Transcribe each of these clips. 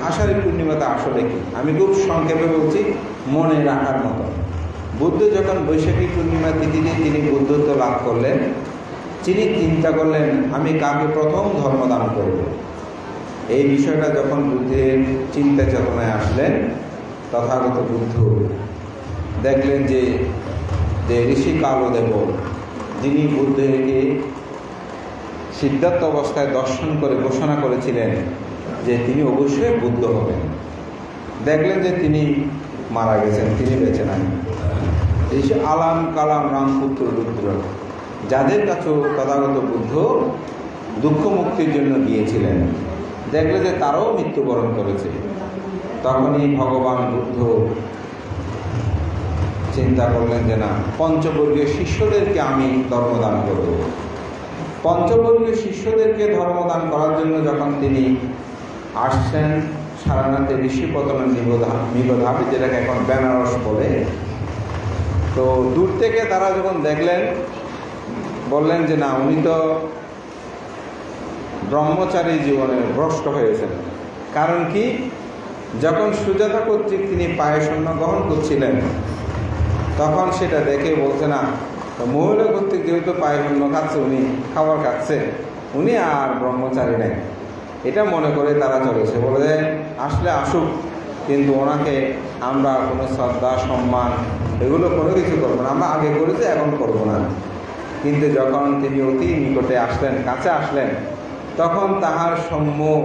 আষাঢ়ী পূর্ণিমাটা আসলে কি, আমি খুব সংক্ষেপে বলছি মনে রাখার মতো। বুদ্ধ যখন বৈশাখী পূর্ণিমা তিথিতে তিনি বুদ্ধত্ব লাভ করলেন, তিনি চিন্তা করলেন আমি কাকে প্রথম ধর্মদান করব। এই বিষয়টা যখন বুদ্ধের চিন্তা চেতনায় আসলেন, তথাগত বুদ্ধ দেখলেন যে ঋষি কালদেব, যিনি বুদ্ধকে সিদ্ধার্থ অবস্থায় দর্শন করে ঘোষণা করেছিলেন যে তিনি অবশ্যই বুদ্ধ হবেন, দেখলেন যে তিনি মারা গেছেন, তিনি বেঁচে নাই। ঋষি আলাম কালাম রামপুত্র রুদ্র, যাদের কাছেও তথাগত বুদ্ধ দুঃখ মুক্তির জন্য গিয়েছিলেন, দেখলে যে তারাও মৃত্যুবরণ করেছে। তখনই ভগবান বুদ্ধ চিন্তা করলেন যে না, পঞ্চবর্গীয় শিষ্যদেরকে আমি ধর্মদান করব। পঞ্চবর্গীয় শিষ্যদেরকে ধর্মদান করার জন্য যখন তিনি আসছেন সারনাথে ঋষিপতন নিবোধাবি, যেটাকে এখন বেনারস বলে, তো দূর থেকে তারা যখন দেখলেন, বললেন যে না, উনি তো ব্রহ্মচারী জীবনে ভ্রষ্ট হয়েছেন। কারণ কি, যখন সুজাতা কর্তৃক তিনি পায়সন্ন গ্রহণ করছিলেন, তখন সেটা দেখে বলছে না, মহিলা কর্তৃক যেহেতু পায়সন্ন খাচ্ছে, উনি খাবার খাচ্ছে, উনি আর ব্রহ্মচারী নেই, এটা মনে করে তারা চলেছে। বলে আসলে আসুক, কিন্তু ওনাকে আমরা কোনো শ্রদ্ধা সম্মান এগুলো কোনো কিছু করবো না, আমরা আগে করেছি এখন করবো না। কিন্তু যখন তিনি অতি নিকটে আসলেন, কাছে আসলেন, তখন তাহার সম্মুখ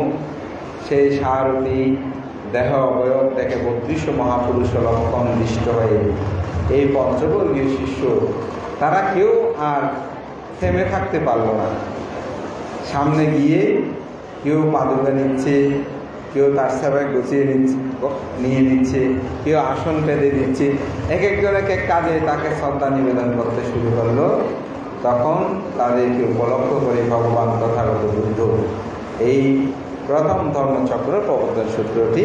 সেই সারথী দেহ অবয়ব দেখে 32 মহাপুরুষ লক্ষণ দৃষ্ট হয়ে এই পঞ্চবর্গীয় শিষ্য তারা কেউ আর থেমে থাকতে পারল না। সামনে গিয়ে কেউ পাদুকা নিচ্ছে, কেউ তার সেবায় গুছিয়ে নিয়ে নিচ্ছে, কেউ আসন পেতে দিচ্ছে, এক একজন এক এক কাজে তাকে শ্রদ্ধা নিবেদন করতে শুরু করলো। তখন তাদেরকে উপলক্ষ করে ভগবান তথাগত বুদ্ধ এই প্রথম ধর্মচক্র প্রবর্তন সূত্রটি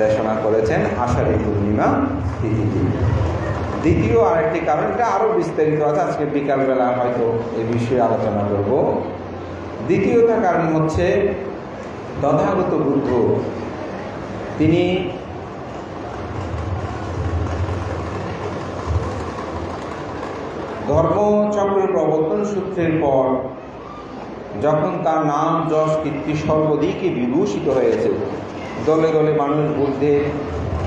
দেশনা করেছেন আষাঢ়ী পূর্ণিমা তিথিতে। দ্বিতীয় আরেকটি কারণ, এটা আরও বিস্তারিত আছে, আজকে বিকালবেলা হয়তো এই বিষয়ে আলোচনা করব। দ্বিতীয়টা কারণ হচ্ছে তথাগত বুদ্ধ তিনি ধর্মচক্র প্রবর্তন সূত্রের পর যখন তার নাম যশ কীর্তি সর্বদিকে বিভূষিত হয়েছে, দলে দলে মানুষ বুদ্ধের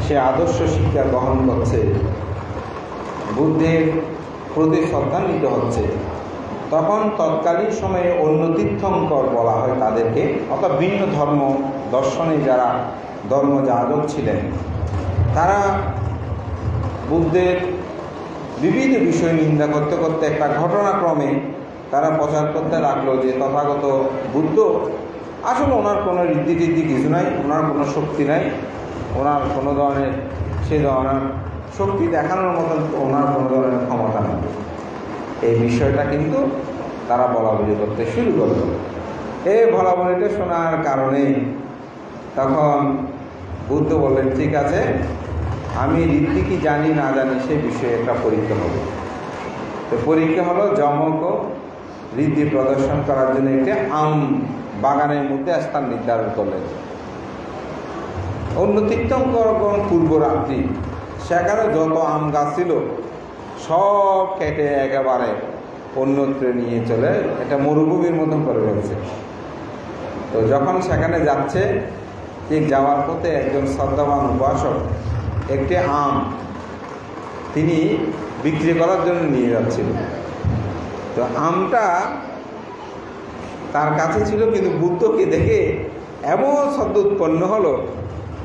সে আদর্শ শিক্ষা গ্রহণ করছে, বুদ্ধের প্রতি শ্রদ্ধান্বিত হচ্ছে, তখন তৎকালীন সময়ে অন্য তীর্থঙ্কর বলা হয় তাদেরকে, অর্থাৎ ভিন্ন ধর্ম দর্শনে যারা ধর্মযাজক ছিলেন, তারা বুদ্ধের বিবিধ বিষয় নিন্দা করতে করতে একটা ঘটনাক্রমে তারা প্রচার করতে লাগলো যে তথাগত বুদ্ধ আসলে ওনার কোনো ঋদ্ধি টিদ্ধি কিছু নাই, ওনার কোনো শক্তি নাই, ওনার কোনো ধরনের সেই ধরনের শক্তি দেখানোর মতন ওনার কোনো ধরনের ক্ষমতা নেই। এই বিষয়টা কিন্তু তারা বলাবলি করতে শুরু করলো। এই বলাবলিটা শোনার কারণে তখন বুদ্ধ বললেন, ঠিক আছে, আমি ঋদ্ধি কি জানি না জানি সে বিষয়ে একটা পরীক্ষা হবে। তো পরীক্ষা হলো, যমক ঋদ্ধি প্রদর্শন করার জন্য একটি আম বাগানের মধ্যে স্থান নির্ধারণ করলেন। অন্য তীর্থঙ্করগণ পূর্ব রাত্রি সেখানে যত আম গাছ ছিল সব কেটে একেবারে অন্যত্র নিয়ে চলে এটা মরুভূমির মতন করে ফেলছে। তো যখন সেখানে যাচ্ছে, ঠিক যাওয়ার পথে একজন শ্রদ্ধাবান উপাসক একটি আম তিনি বিক্রি করার জন্য নিয়ে যাচ্ছিল। তো আমটা তার কাছে ছিল, কিন্তু বুদ্ধকে দেখে এমন শ্রদ্ধা উৎপন্ন হলো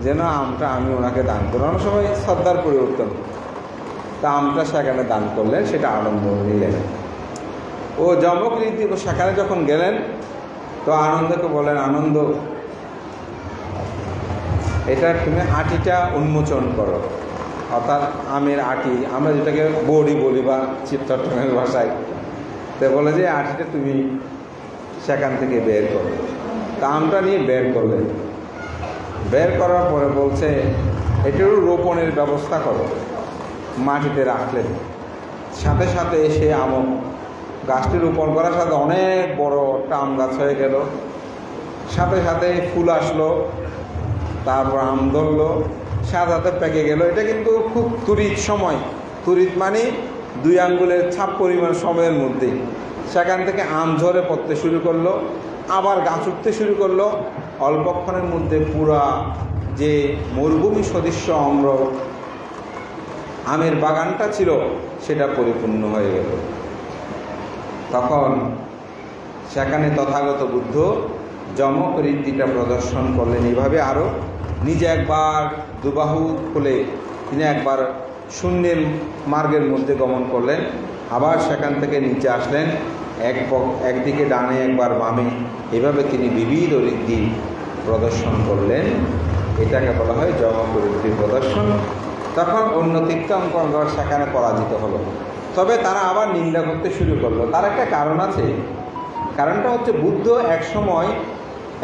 যেন আমটা আমি ওনাকে দান করানোর সময় শ্রদ্ধার পরিবর্তন, তা আমটা সেখানে দান করলেন, সেটা আনন্দ নিলেন। ও যমক রীতি সেখানে যখন গেলেন, তো আনন্দকে বলেন, আনন্দ এটা তুমি আটিটা উন্মোচন করো, অর্থাৎ আমের আটি, আমরা যেটাকে বড়ি বলি বা চট্টগ্রামের ভাষায়, তো বলে যে আটিটা তুমি সেখান থেকে বের করো। তা আমটা নিয়ে বের করলেন। বের করার পরে বলছে এটারও রোপণের ব্যবস্থা করো, মাটিতে রাখলেন। সাথে সাথে সে আম গাছটি রোপণ করার সাথে অনেক বড় একটা আম গাছ হয়ে গেল। সাথে সাথে ফুল আসলো, তারপর আম ধরলো, সাজাতে পেকে গেল। এটা কিন্তু খুব তুরিত সময়, তুরিত মানে 2 আঙ্গুলের ছাপ পরিমাণ সময়ের মধ্যে সেখান থেকে আম ঝরে পড়তে শুরু করলো, আবার গাছ উঠতে শুরু করলো। অল্পক্ষণের মধ্যে পুরা যে মরুভূমি সদৃশ্য আমের বাগানটা ছিল সেটা পরিপূর্ণ হয়ে গেল। তখন সেখানে তথাগত বুদ্ধ যমক রীতিটা প্রদর্শন করলেন। এইভাবে আরও নিজে একবার দুবাহু খুলে তিনি একবার শূন্যের মার্গের মধ্যে গমন করলেন, আবার সেখান থেকে নিচে আসলেন, একদিকে ডানে একবার বামে, এভাবে তিনি বিবিধ রীতি প্রদর্শন করলেন। এটাকে বলা হয় যমক রীতি প্রদর্শন। তখন অন্য তীর্থঙ্কর সেখানে পরাজিত হলো, তবে তারা আবার নিন্দা করতে শুরু করলো। তার একটা কারণ আছে, কারণটা হচ্ছে বুদ্ধ এক সময়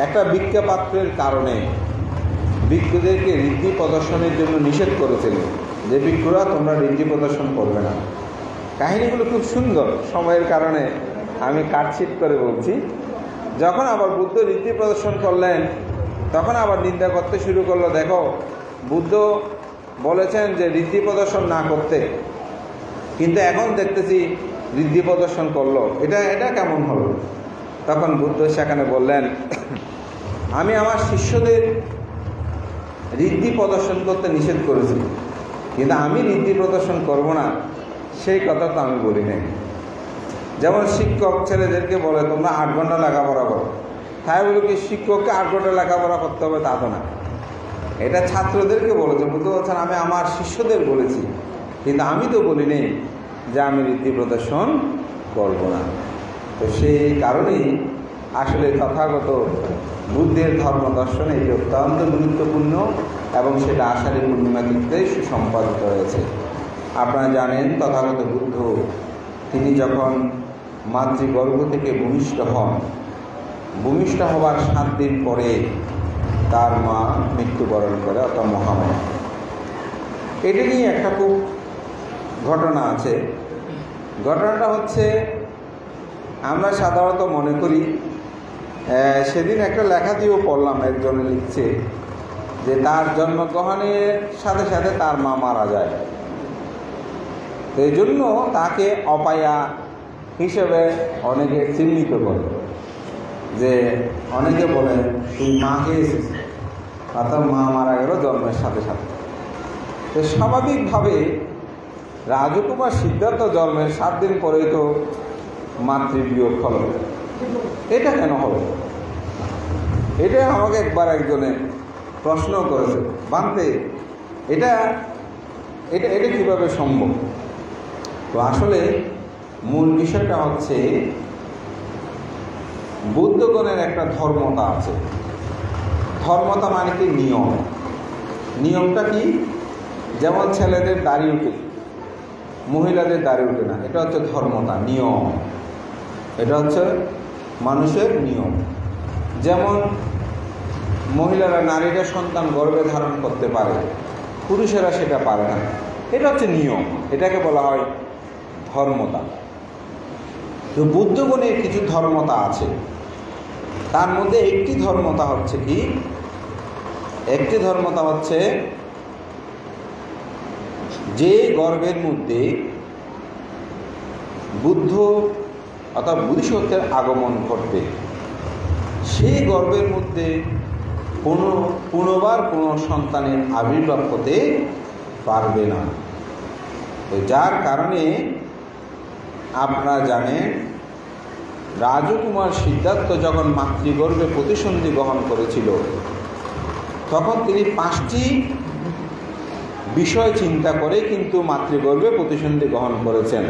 একটা ভিক্ষাপাত্রের কারণে ভিক্ষুদেরকে রীতি প্রদর্শনের জন্য নিষেধ করেছিলেন যে ভিক্ষুরা তোমরা রীতি প্রদর্শন করবে না। কাহিনীগুলো খুব সুন্দর, সময়ের কারণে আমি কাটছিট করে বলছি। যখন আবার বুদ্ধ রীতি প্রদর্শন করলেন তখন আবার নিন্দা করতে শুরু করলো, দেখো বুদ্ধ বলেছেন যে রীতি প্রদর্শন না করতে, কিন্তু এখন দেখতেছি রীতি প্রদর্শন করলো, এটা কেমন হলো? তখন বুদ্ধ সেখানে বললেন, আমি আমার শিষ্যদের রীতি প্রদর্শন করতে নিষেধ করেছি, কিন্তু আমি রীতি প্রদর্শন করব না সেই কথা তো আমি বলি নাই। যেমন শিক্ষক ছেলেদেরকে বলে তোমরা 8 ঘন্টা লেখাপড়া করো, তাই বলে কি শিক্ষককে 8 ঘন্টা লেখাপড়া করতে হবে তা তো না। এটা ছাত্রদেরকে বলেছে। বুদ্ধ বলছেন আমি আমার শিষ্যদের বলেছি, কিন্তু আমি তো বলি নেই যে আমি রীতি প্রদর্শন করব না। তো সেই কারণেই আসলে তথাগত বুদ্ধের ধর্ম দর্শন এটি অত্যন্ত গুরুত্বপূর্ণ এবং সেটা আষাঢ়ী পূর্ণিমা তিথিতে সুসম্পাদিত হয়েছে। আপনারা জানেন তথাগত বুদ্ধ তিনি যখন মাতৃগর্ভ থেকে ভূমিষ্ঠ হবার 7 দিন পরে তার মা মৃত্যুবরণ করে, অর্থাৎ মহামায়া। এটা নিয়ে একটা খুব ঘটনা আছে। ঘটনাটা হচ্ছে আমরা সাধারণত মনে করি, সেদিন একটা লেখা দিয়েও পড়লাম, একজনে লিখছে যে তার জন্মগ্রহণের সাথে সাথে তার মা মারা যায়, তো এই জন্য তাকে অপায়া হিসেবে অনেকে চিহ্নিত করে, যে অনেকে বলে তুই মাকে অর্থাৎ মা মারা গেল জন্মের সাথে সাথে। তো স্বাভাবিকভাবে রাজকুমার সিদ্ধার্থ জন্মের 7 দিন পরেই তো মাতৃবিয়োগ হল। এটা কেন হলো? এটা আমাকে একবার একজনে প্রশ্ন করেছে, বানতে এটা এটা এটা কীভাবে সম্ভব? তো আসলে মূল বিষয়টা হচ্ছে বুদ্ধগণের একটা ধর্মতা আছে। ধর্মতা মানে কি? নিয়মটা কি? যেমন ছেলেদের দাড়ি উঠে, মহিলাদের দাড়ি উঠে না, এটা হচ্ছে ধর্মতা, নিয়ম। এটা হচ্ছে মানুষের নিয়ম। যেমন মহিলারা, নারীরা সন্তান গর্ভে ধারণ করতে পারে, পুরুষেরা সেটা পারে না, এটা হচ্ছে নিয়ম। এটাকে বলা হয় ধর্মতা। তো বুদ্ধগণের কিছু ধর্মতা আছে, তার মধ্যে একটি ধর্মতা হচ্ছে কি? একটি ধর্মতা হচ্ছে যে গর্ভের মধ্যে বুদ্ধ অর্থাৎ বোধিসত্ত্বের আগমন ঘটবে, সেই গর্ভের মধ্যে পুনর্বার কোনো সন্তানের আবির্ভাব হতে পারবে না। তো যার কারণে আপনারা জানেন রাজকুমার সিদ্ধার্থ যখন মাতৃগর্ভে প্রতিসন্ধি গ্রহণ করেছিল তখন তিনি 5টি বিষয় চিন্তা করে কিন্তু মাতৃগর্ভে প্রতিসন্ধি গ্রহণ করেছেন।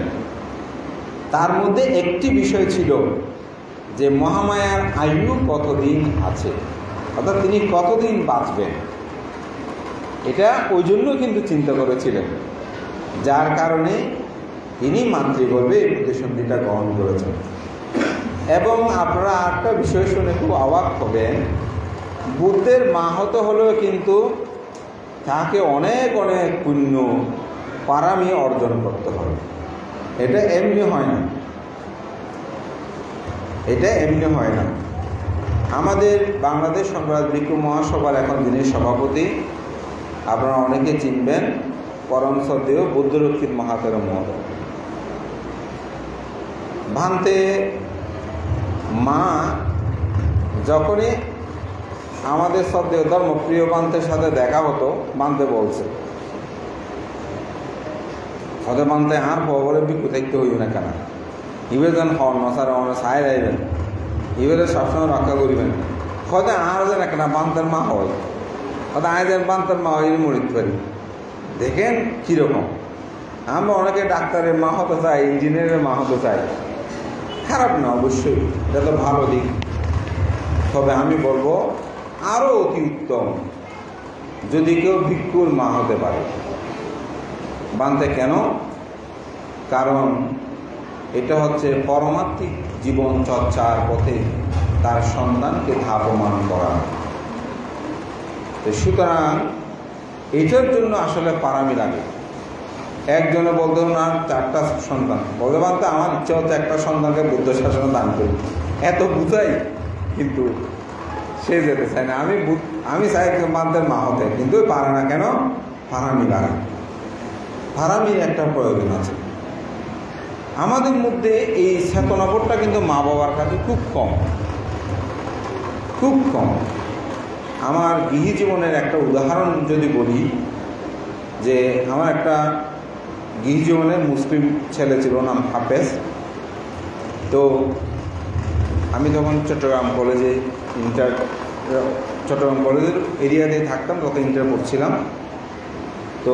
তার মধ্যে একটি বিষয় ছিল যে মহামায়ার আয়ু কতদিন আছে, অর্থাৎ তিনি কতদিন বাঁচবেন, এটা ওই জন্য কিন্তু চিন্তা করেছিলেন, যার কারণে তিনি মাতৃগর্ভে এই প্রতিসন্ধিটা গ্রহণ করেছেন। এবং আপনারা একটা বিষয় শুনে খুব অবাক হবেন, বুদ্ধের মা হতে হলেও কিন্তু তাকে অনেক অনেক পুণ্য পারামি অর্জন করতে হবে। এটা এমনি হয় না, এটা এমনি হয় না। আমাদের বাংলাদেশ সংগ্রাম ভিক্ষু মহাসভার এখন যিনি সভাপতি, আপনারা অনেকে চিনবেন, পরম শ্রদ্ধেয় বুদ্ধরক্ষিত মহাতেরম মহোদয়। ভান্তে মা যখনই আমাদের শ্রদ্ধেয় ধর্মপ্রিয় বান্তের সাথে দেখা হতো, বান্তে বলছে হতে বান্তে আর বড় ভিক্ষু থাকতে হইব না কেন, ইবে যেন হন নসার অনেক সাই রাইবেন, ইবেরে সবসময় রক্ষা করিবেন, হয়তো আর যেন একটা বান্তের মা হয়, হয়তো আয় যেন বান্তের মা হয় মরিতে পারি। দেখেন কীরকম, আমরা অনেকে ডাক্তারের মা হতে চাই, ইঞ্জিনিয়ারের মা হতে চাই, খারাপ না অবশ্যই, এটা তো ভালো দিক। তবে আমি বলবো আরও অতি উত্তম যদি কেউ ভিক্ষুর মা হতে পারে। বান্তে কেন? কারণ এটা হচ্ছে পরমাত্মিক জীবন চর্চার পথে তার সন্তানকে ধাবমান করা। সুতরাং এটার জন্য আসলে পারামি লাগে। একজনে বলতে না 4টা সন্তান, বলতে বান্তে আমার ইচ্ছা হচ্ছে একটা সন্তানকে বুদ্ধ শাসনে দান করি, এত বুঝাই কিন্তু সে যেতে চায় না। আমি চাই বান্তের মা হতে, কিন্তু পারে না কেন? ফারামি লাগে। ফারামির একটা প্রয়োজন আছে। আমাদের মধ্যে এই চেতনাবোধটা কিন্তু মা বাবার কাছে খুব কম, খুব কম। আমার গৃহী জীবনের একটা উদাহরণ যদি বলি, যে আমার একটা গৃহী জীবনের মুসলিম ছেলে ছিল, নাম হাফেজ। তো আমি তখন চট্টগ্রাম কলেজে চট্টগ্রাম কলেজের এরিয়াতে থাকতাম, তখন ইন্টার পড়ছিলাম। তো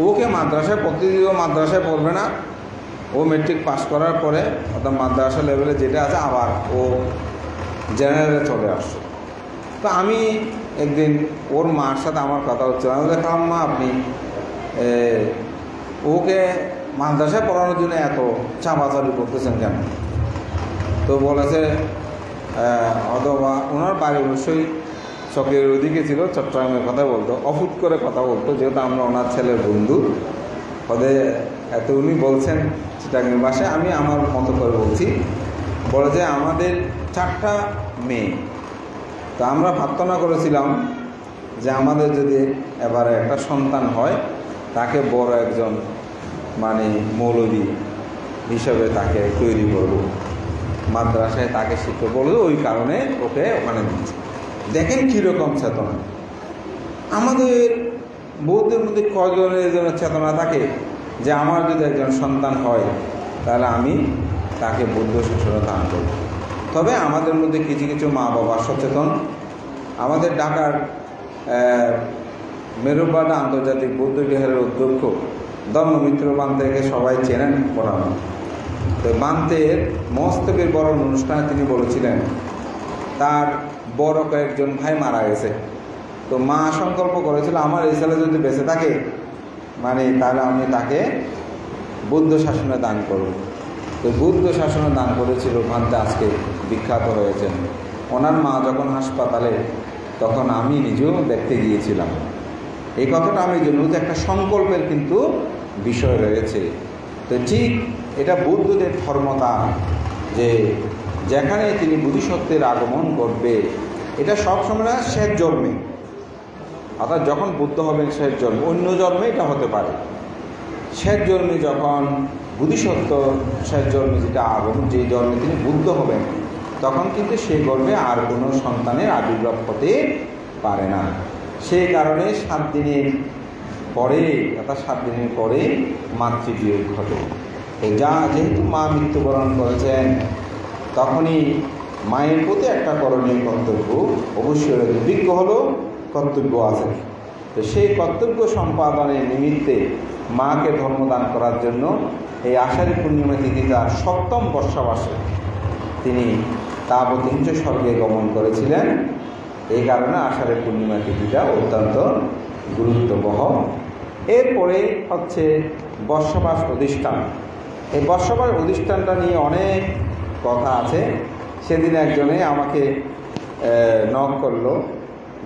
ওকে মাদ্রাসায় প্রতিদিন মাদ্রাসায় পড়বে না, ও মেট্রিক পাস করার পরে অর্থাৎ মাদ্রাসা লেভেলে যেটা আছে আবার ও জেনারেলে চলে আসছে। তো আমি একদিন ওর মার সাথে আমার কথা হচ্ছে, আমি দেখলাম মা আপনি ওকে মাদ্রাসায় পড়ানোর জন্য এত চাপাচাপি করতেছেন কেন? তো বলেছে অথবা ওনার বাড়ি অবশ্যই চকের ওদিকে ছিল, চট্টগ্রামের কথা বলতো, অফুট করে কথা বলতো, যেহেতু আমরা ওনার ছেলের বন্ধু। ওদের এত উনি বলছেন চিটাগাং ভাষায়, আমি আমার মতো করে বলছি। বলে যে আমাদের 4টা মেয়ে, তো আমরা প্রার্থনা করেছিলাম যে আমাদের যদি এবারে একটা সন্তান হয় তাকে বড় একজন মানে মৌলবী হিসাবে তাকে তৈরি করব, মাদ্রাসায় তাকে শিখতে বলবো, ওই কারণে ওকে ওখানে দিচ্ছি। দেখেন কীরকম চেতনা। আমাদের বৌদ্ধের মধ্যে কয়জনের জন্য চেতনা থাকে যে আমার যদি একজন সন্তান হয় তাহলে আমি তাকে বুদ্ধ শাসনে দান করব। তবে আমাদের মধ্যে কিছু কিছু মা বাবা সচেতন। আমাদের ঢাকার মেরুবাডা আন্তর্জাতিক বৌদ্ধ বিহারের অধ্যক্ষ ধর্মমিত্র বান্তেকে সবাই চেনেন পড়ানো। তো বান্তের মস্তকের বরণ অনুষ্ঠানে তিনি বলেছিলেন তার বড় কয়েকজন ভাই মারা গেছে। তো মা সংকল্প করেছিল আমার এই ছেলে যদি বেঁচে থাকে মানে তাহলে আমি তাকে বুদ্ধ শাসনে দান করব। তো বুদ্ধ শাসনে দান করেছিল ভান্তে আজকে বিখ্যাত হয়েছেন। ওনার মা যখন হাসপাতালে তখন আমি নিজেও দেখতে গিয়েছিলাম। এই কথাটা আমি জন্য যে একটা সংকল্পের কিন্তু বিষয় রয়েছে। তো ঠিক এটা বুদ্ধদের ধর্মতা যে যেখানে তিনি বুদ্ধিসত্ত্বের আগমন করবে, এটা সবসময় শেষ জন্মে, অর্থাৎ যখন বুদ্ধ হবেন শেষ জন্মে, অন্য জন্মে এটা হতে পারে। শেষ জন্মে যখন বুদ্ধিসত্ত্ব শেষ জন্মে যেটা আগমন, যেই জন্মে তিনি বুদ্ধ হবেন, তখন কিন্তু সেই গর্ভে আর কোনো সন্তানের আবির্ভাব হতে পারে না। সেই কারণে 7 দিনের পরে অর্থাৎ 7 দিনের পরে মাতৃবিয়োগ ঘটে। যেহেতু মা মৃত্যুবরণ করেছেন, তখনই মায়ের প্রতি একটা করণীয় কর্তব্য অবশ্যই রয়েছে। বিজ্ঞ হলেও কর্তব্য আছে। তো সেই কর্তব্য সম্পাদনের নিমিত্তে মাকে ধর্মদান করার জন্য এই আষাঢ়ী পূর্ণিমা তিথি তার 7ম বর্ষাবাসে তিনি তাবতীঞ্চ স্বর্গে গমন করেছিলেন। এই কারণে আষাঢ়ী পূর্ণিমা তিথিটা অত্যন্ত গুরুত্ববহ। এরপরে হচ্ছে বর্ষাবাস অধিষ্ঠান। এই বর্ষাবাস অধিষ্ঠানটা নিয়ে অনেক কথা আছে। সেদিন একজনে আমাকে নক করলো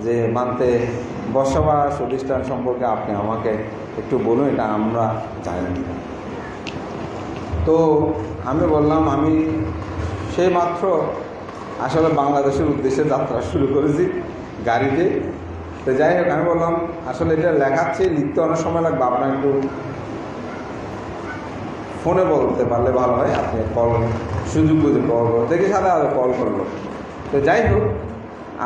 যে মানতে বর্ষাবাস অধিষ্ঠান সম্পর্কে আপনি আমাকে একটু বলুন, এটা আমরা জানি না। তো আমি বললাম আমি সেই মাত্র আসলে বাংলাদেশের উদ্দেশ্যে যাত্রা শুরু করেছি গাড়িতে। তো যাই হোক, আমি বললাম আসলে এটা লেখাচ্ছে, লিখতে অনেক সময় লাগবে, আপনার একটু ফোনে বলতে পারলে ভালো হয়। আপনি কল সুযোগ বুঝে কল করো, দেখে সাথে আরও কল করলো। তো যাই হোক,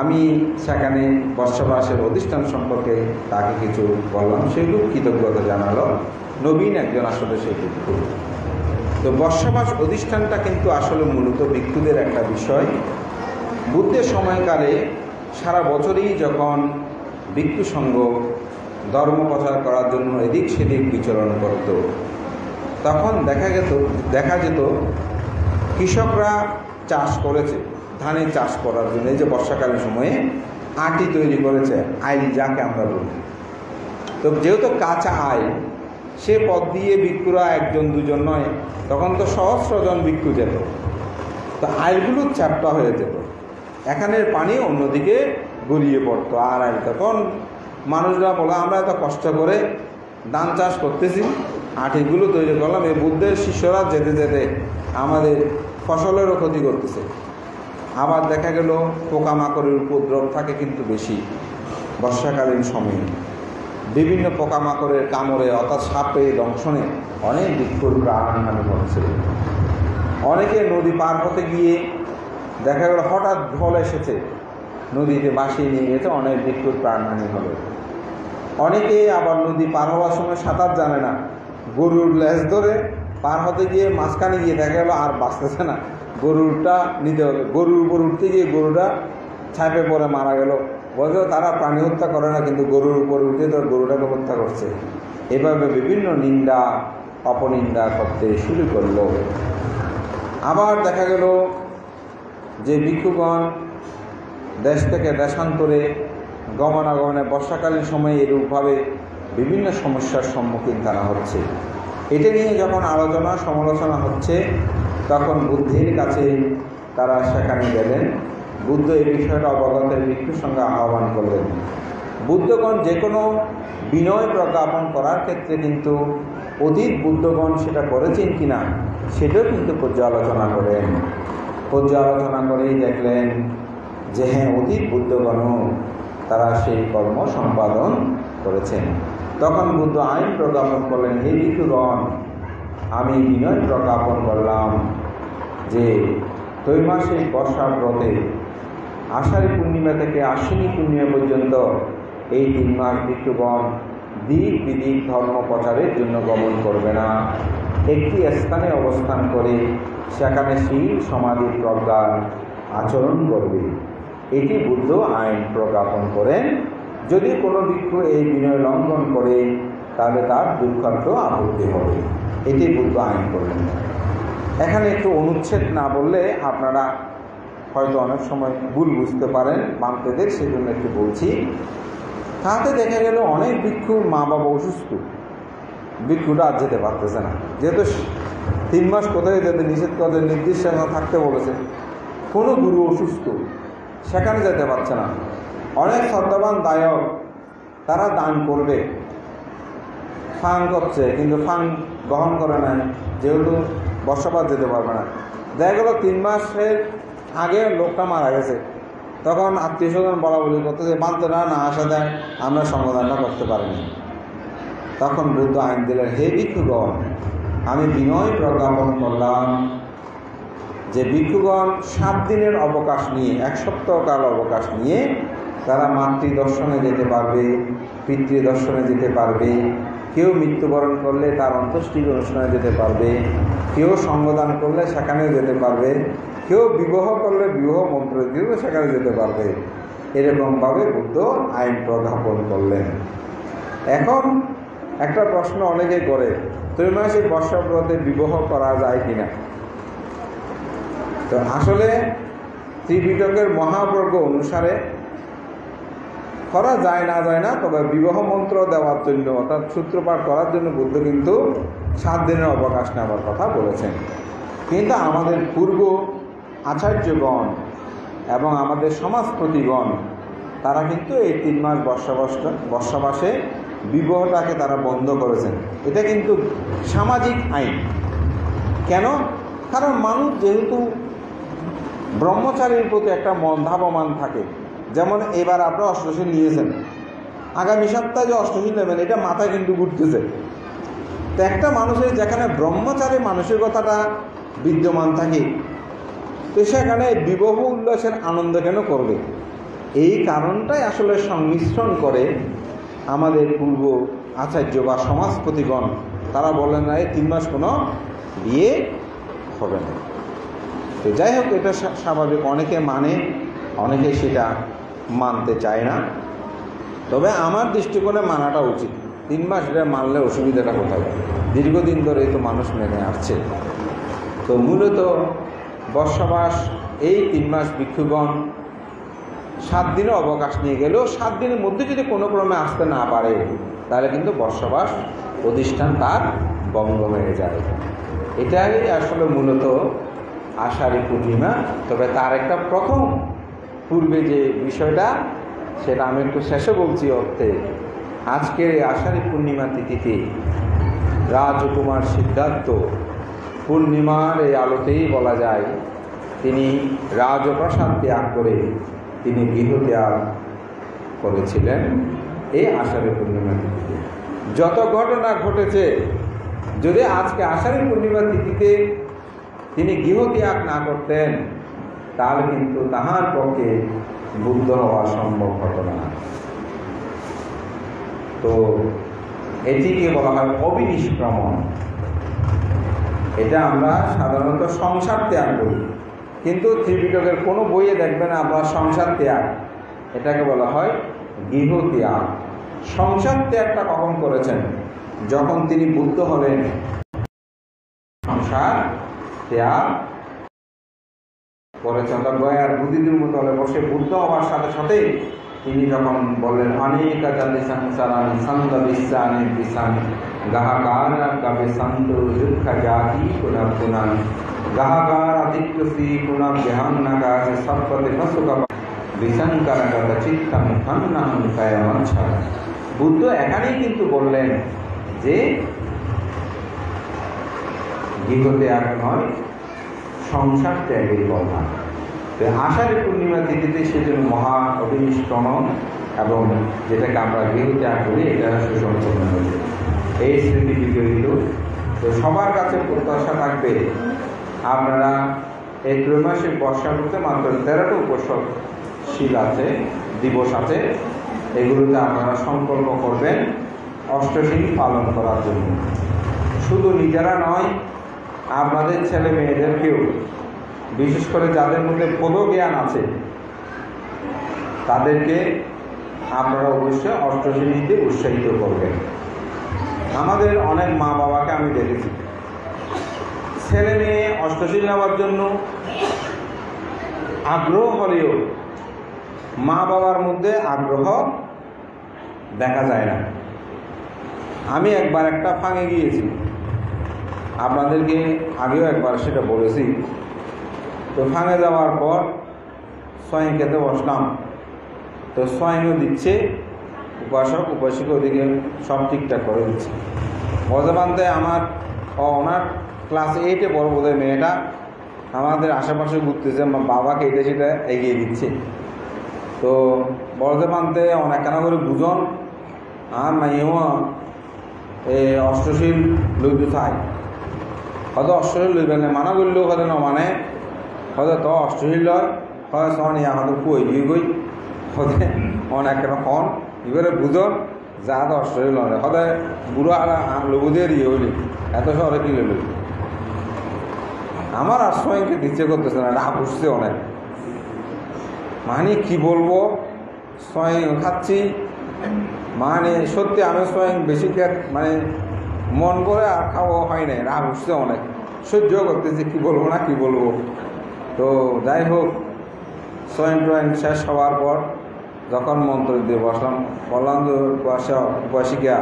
আমি সেখানে বর্ষাবাসের অধিষ্ঠান সম্পর্কে তাকে কিছু বললাম, সেগুলো কৃতজ্ঞতা জানালো। নবীন একজন আসলে সেই ভিক্ষু। তো বর্ষাবাস অধিষ্ঠানটা কিন্তু আসলে মূলত ভিক্ষুদের একটা বিষয়। বুদ্ধের সময়কালে সারা বছরই যখন ভিক্ষু সংঘ ধর্ম প্রচার করার জন্য এদিক সেদিক বিচরণ করত, তখন দেখা যেত কৃষকরা চাষ করেছে, ধানের চাষ করার জন্য এই যে বর্ষাকালীন সময়ে আটি তৈরি করেছে, আইল যাকে আমরা বলি। তো যেহেতু কাঁচা আইল, সে পথ দিয়ে ভিক্ষুরা একজন দুজন নয়, তখন তো সহস্রজন ভিক্ষু যেত। তো আইলগুলো চ্যাপ্টা হয়ে যেত, এখানের পানি অন্যদিকে গড়িয়ে পড়তো। আর আইল তখন মানুষরা বলে আমরা এত কষ্ট করে ধান চাষ করতেছি, আটিগুলো তৈরি করলাম, এই বুদ্ধের শিষ্যরা যেতে যেতে আমাদের ফসলেরও ক্ষতি করতেছে। আবার দেখা গেল পোকামাকড়ের উপদ্রব থাকে কিন্তু বেশি বর্ষাকালীন সময়ে। বিভিন্ন পোকামাকড়ের কামড়ে অর্থাৎ সাপে দংশনে অনেক ভিক্ষুর প্রাণহানি হচ্ছে। অনেকে নদী পার হতে গিয়ে দেখা গেল হঠাৎ ঢল এসেছে, নদীতে ভাসিয়ে নিয়ে গেছে, অনেক ভিক্ষুর প্রাণহানি হবে। অনেকে আবার নদী পার হওয়ার সময় সাঁতার জানে না, গরুর লেজ ধরে পার হতে গিয়ে মাঝখানে গিয়ে দেখা গেলো আর বাঁচতেছে না, গরুরটা নিতে হবে, গরুর উপর উঠতে গিয়ে গরুটা ছাপে পড়ে মারা গেল। বলতে তারা প্রাণী হত্যা করে না, কিন্তু গরুর উপর উঠে তো গরুটাকে হত্যা করছে। এভাবে বিভিন্ন নিন্দা অপনিন্দা করতে শুরু করলো। আবার দেখা গেল যে ভিক্ষুগণ দেশ থেকে দেশান্তরে গমনাগমনে বর্ষাকালীন সময়ে এরূপভাবে বিভিন্ন সমস্যার সম্মুখীন তারা হচ্ছে। এটা নিয়ে যখন আলোচনা সমালোচনা হচ্ছে, তখন বুদ্ধের কাছে তারা সেখানে গেলেন। বুদ্ধ এই বিষয়টা অবগতের ভিক্ষুর সঙ্গে আহ্বান করলেন। বুদ্ধগণ যে কোনো বিনয় প্রজ্ঞাপন করার ক্ষেত্রে কিন্তু অতীত বুদ্ধগণ সেটা করেছেন কিনা সেটাও কিন্তু পর্যালোচনা করেন। পর্যালোচনা করেই দেখলেন যে হ্যাঁ, অতীত বুদ্ধগণও তারা সেই কর্ম সম্পাদন করেছেন। তখন বুদ্ধ আইন প্রজ্ঞাপন করলেন, হে ভিক্ষুগণ, আমি বিনয় প্রজ্ঞাপন করলাম যে ত্রৈমাসিক বর্ষা ব্রতে আষাঢ়ী পূর্ণিমা থেকে আশ্বিনী পূর্ণিমা পর্যন্ত এই 3 মাস ভিক্ষুগণ দিক বিদিক ধর্ম প্রচারের জন্য গমন করবে না, একটি স্থানে অবস্থান করে সেখানে শীল সমাধি প্রজ্ঞার আচরণ করবে। এটি বুদ্ধ আইন প্রজ্ঞাপন করেন। যদি কোনো ভিক্ষু এই বিনয় লঙ্ঘন করে তাহলে তার দুঃখার্থ আপত্তি হবে। এটি বুদ্ধ আইন করলেন। এখানে একটু অনুচ্ছেদ না বললে আপনারা হয়তো অনেক সময় ভুল বুঝতে পারেন বামপেদের, সেই জন্য একটু বলছি। তাতে দেখা গেল অনেক ভিক্ষুর মা বাবা অসুস্থ, ভিক্ষুটা আর যেতে পারতেছে না, যেহেতু 3 মাস কোথায় যেতে নিষেধ করে, নির্দিষ্ট থাকতে বলেছে। কোনো গুরু অসুস্থ, সেখানে যেতে পারছে না। অনেক শ্রদ্ধাবান দায়ক তারা দান করবে, ফান করছে, কিন্তু ফান গ্রহণ করে না, যেহেতু বর্ষাপাত যেতে পারবে না। দেখা গেল 3 মাসের আগে লোকটা মারা গেছে, তখন আত্মীয় স্বজন বলা বলি করতেছে, বান্তরা না আসা দেয়, আমরা সমাধানটা করতে পারিনি। তখন বুদ্ধ আইন দিলেন, হে ভিক্ষুগণ, আমি বিনয় প্রজ্ঞাপন করলাম যে ভিক্ষুগণ 7 দিনের অবকাশ নিয়ে, 1 সপ্তাহকাল অবকাশ নিয়ে তারা মাতৃ দর্শনে যেতে পারবে, পিতৃ দর্শনে যেতে পারবে, কেউ মৃত্যুবরণ করলে তার অন্ত্যেষ্টি অনুষ্ঠানে যেতে পারবে, কেউ সঙ্গদান করলে সেখানেও যেতে পারবে, কেউ বিবাহ করলে বিবাহ মন্ত্র দিয়েও সেখানে যেতে পারবে। এরকমভাবে বুদ্ধ আইন প্রজ্ঞাপন করলেন। এখন একটা প্রশ্ন অনেকে করে, ত্রৈমাসিক বর্ষাব্রতে বিবাহ করা যায় কিনা? তো আসলে ত্রিপিটকের মহাবর্গ অনুসারে করা যায় না, তবে বিবাহ মন্ত্র দেওয়ার জন্য অর্থাৎ সূত্রপাঠ করার জন্য বুদ্ধ কিন্তু 7 দিনের অবকাশ নেওয়ার কথা বলেছেন। কিন্তু আমাদের পূর্ব আচার্যগণ এবং আমাদের সমাজপতিগণ তারা কিন্তু এই 3 মাস বর্ষাবাসে বিবাহটাকে তারা বন্ধ করেছেন। এটা কিন্তু সামাজিক আইন। কেন? কারণ মানুষ যেহেতু ব্রহ্মচারীর প্রতি একটা মন ধাবমান থাকে। যেমন এবার আপনারা অষ্টশীল নিয়েছেন, আগামী সপ্তাহে যে অষ্টশীল নেবেন এটা মাথায় কিন্তু ঘুরতেছে। তো একটা মানুষের যেখানে ব্রহ্মচারী মানসিকতাটা বিদ্যমান থাকে, তো সেখানে বিবাহ উল্লাসের আনন্দ কেন করবে? এই কারণটাই আসলে সংমিশ্রণ করে আমাদের পূর্ব আচার্য বা সমাজপতিগণ। তারা বলেন না, এই 3 মাস কোনো বিয়ে হবে না। তো যাই হোক, এটা স্বাভাবিক, অনেকে মানে, অনেকে সেটা মানতে চায় না। তবে আমার দৃষ্টিকোণে মানাটা উচিত। 3 মাস এটা মানলে অসুবিধাটা কোথায়? দীর্ঘদিন ধরে তো মানুষ মেনে আসছে। তো মূলত বর্ষাবাস এই 3 মাস ভিক্ষুগণ 7 দিনের অবকাশ নিয়ে গেলেও 7 দিনের মধ্যে যদি কোনো ক্রমে আসতে না পারে, তাহলে কিন্তু বর্ষাবাস প্রতিষ্ঠান তার বঙ্গ হয়ে যায়। এটাই আসলে মূলত আষাঢ়ী পূর্ণিমা। তবে তার একটা প্রথম পূর্বে যে বিষয়টা, সেটা আমি একটু শেষে বলছি অর্থে। আজকের এই আষাঢ়ী পূর্ণিমা তিথিতে রাজকুমার সিদ্ধার্থ পূর্ণিমার এই আলোতেই বলা যায় তিনি রাজপ্রাসাদ ত্যাগ করে তিনি গৃহত্যাগ করেছিলেন এই আষাঢ়ী পূর্ণিমা তিথিতে। যত ঘটনা ঘটেছে, যদি আজকে আষাঢ়ী পূর্ণিমা তিথিতে তিনি গৃহত্যাগ না করতেন, তাহলে কিন্তু তাহার পক্ষে বুদ্ধ হওয়া সম্ভব হতো না। তো এটিকে বলা হয় অবিনিষ্ক্রমণ। এটা আমরা সাধারণত সংসার ত্যাগ করি, কিন্তু ত্রিপিটকের কোনো বইয়ে দেখবেন আমরা সংসার ত্যাগ, এটাকে বলা হয় গৃহ ত্যাগ। সংসার ত্যাগটা কখন করেছেন? যখন তিনি বুদ্ধ হলেন। সংসার ত্যাগ করেছেন। গয়ার বুদ্ধিদুর্মতলে বসে বুদ্ধ হওয়ার সাথে সাথে তিনি যখন বললেন, অনেক জাতি সংসারানি সন্দ বিশ্বানি বিশানি গাহাকার কবে সন্ত দুঃখ জাতি পুনঃ পুনঃ গাহাকার আদিত্যসি পুনঃ জ্ঞানাকাশ সৎপথে নসুকা বিশঙ্কর চিত্তম ধন্যহং কয়মচ্ছা। বুদ্ধ এখানেই কিন্তু বললেন যে গৃহত্যাগ নয়, সংসার ত্যাগের কথা। আষাঢ়ী পূর্ণিমা তিথিতে সেজন্য মহা অবিনিষ্ক্রমণ এবং যেটাকে আমরা গৃহত্যাগ করি, এটা সুসম্পন্ন হয়েছে। এই স্মৃতি বিজড়িত। তো সবার কাছে প্রত্যাশা থাকবে, আপনারা এই ত্রৈমাসিক বর্ষা ঋতুতে মাত্র 13টা উপশীল আছে, দিবস আছে, এগুলোতে আপনারা সংকল্প করবেন অষ্টশীল পালন করার জন্য। শুধু নিজেরা নয়, আপনাদের ছেলে মেয়েদেরকেও, বিশেষ করে যাদের মধ্যে পদজ্ঞান আছে, তাদেরকে আপনারা অবশ্যই অষ্টশীল নিতে উৎসাহিত করবেন। আমাদের অনেক মা বাবাকে আমি দেখেছি, ছেলে মেয়ে অষ্টশীল নেওয়ার জন্য আগ্রহ হলেও মা বাবার মধ্যে আগ্রহ দেখা যায় না। আমি একবার একটা ফাঁকে গিয়েছি, আপনাদেরকে আগেও একবার সেটা বলেছি। তো ফাঁকে যাওয়ার পর স্বয়ং খেতে বসলাম। তো স্বয়ংও দিচ্ছে, উপাসক উপাসিকা ওদিকে সব ঠিকঠাক করে দিচ্ছে। বর্ধমানতে আমার ওনার ক্লাস 8-এ পড়ো বোধহয় মেয়েটা, আমাদের আশেপাশে ঘুরতেছে, বাবাকে এটা সেটা এগিয়ে দিচ্ছে। তো বর্ধমানতে অনেকখানা করে বুঝন আর মাইও এই অষ্টশীল লইতে চাই। হয়তো অষ্টশীল লইবেন না, মানা করলেও হয়তো না, মানে হয়তো তো অষ্টশীল লয়, হয় সনি আমাদের কই গিয়ে গই হতে অনেকখানা খন এবারে বুঝন যা তো অষ্টশীল নয়, হয়তো বুড়ো আর লবু দিয়ে ইয়ে হইলি এত শহরে কিনে লই। আমার আর স্বয়ংকে দিচ্ছে করতেছে না, রাগ উঠছে অনেক। মানে কি বলবো, স্বয়ং খাচ্ছি, মানে সত্যি আমি স্বয়ং বেশি মানে মন করে আর খাওয়া হয় নাই, রাগ উঠছে অনেক, সহ্য করতেছি, কি বলবো না কি বলবো। তো যাই হোক, স্বয়ং টয়ং শেষ হওয়ার পর যখন মন্ত্র দিয়ে বসলাম, বললাম যে উপাসিকা,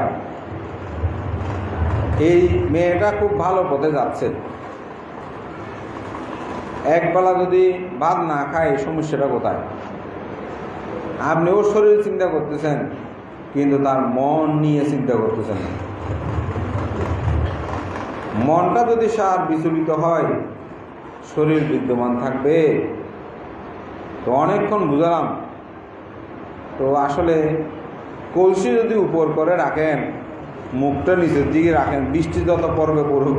এই মেয়েটা খুব ভালো পথে যাচ্ছে, একবেলা যদি ভাত না খায় সমস্যাটা কোথায়? আপনি ওর শরীর চিন্তা করতেছেন, কিন্তু তার মন নিয়ে চিন্তা করতেছেন। মনটা যদি সার বিচলিত হয়, শরীর বিদ্যমান থাকবে, তো অনেকক্ষণ বুঝালাম। তো আসলে কলসি যদি উপর করে রাখেন, মুখটা নিচের দিকে রাখেন, বৃষ্টি যত পড়বে পড়ুক,